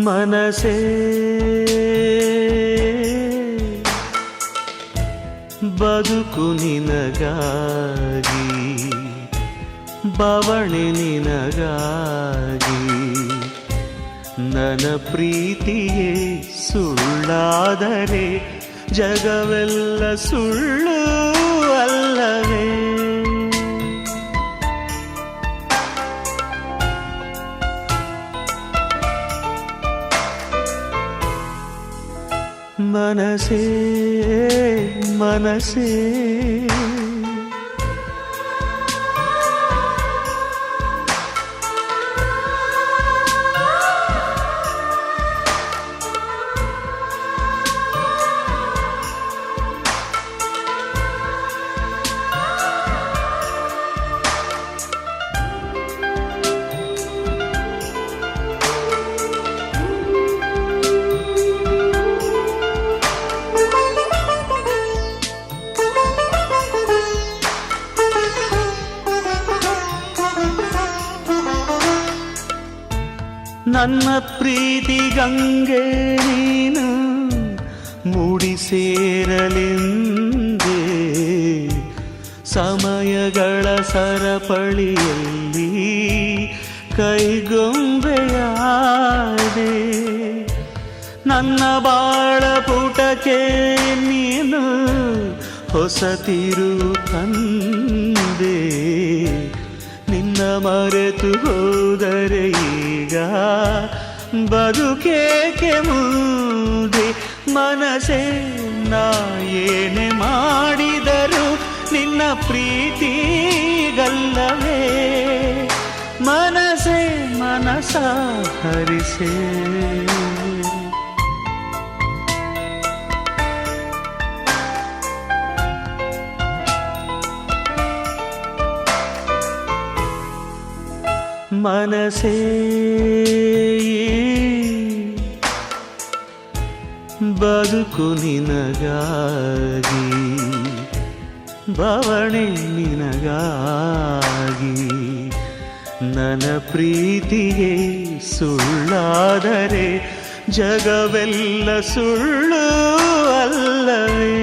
ಮನಸೇ ಬದುಕು ನಿನಗಾಗಿ, ಬವಣೆ ನಿನಗಾಗಿ. ನನ್ನ ಪ್ರೀತಿಯೇ ಸುಳ್ಳಾದರೆ ಜಗವೆಲ್ಲ ಸುಳ್ಳು ಅಲ್ಲವೇ? ಮನಸೇ ಮನಸೇ ನನ್ನ ಪ್ರೀತಿ ಗಂಗೆ ನೀನು ಮೂಡಿ ಸೇರಲೆಂದೇ ಸಮಯಗಳ ಸರಪಳಿಯಲ್ಲಿ ಕೈಗೊಂಬೆಯಾದೆ. ನನ್ನ ಬಾಳ ಪುಟಕ್ಕೆ ನೀನು ಹೊಸತಿರು ತಂದೆ. ನಿನ್ನ ಮರೆತು ಹೋದರೆ ಈಗ ಬದುಕೇಕೆ ಮುಂದೆ? ಮನಸೇ ನಾ ಏನೇ ಮಾಡಿದರು ನಿನ್ನ ಪ್ರೀತಿಗಲ್ಲವೇ? ಮನಸೇ ಮನಸ ಹರಿಸೇ ಮನಸೇ ಬದುಕು ನಿನಗಾಗಿ, ಬವಣೆ ನಿನಗಾಗಿ. ನನ್ನ ಪ್ರೀತಿಯೇ ಸುಳ್ಳಾದರೆ ಜಗವೆಲ್ಲ ಸುಳ್ಳು ಅಲ್ಲವೇ?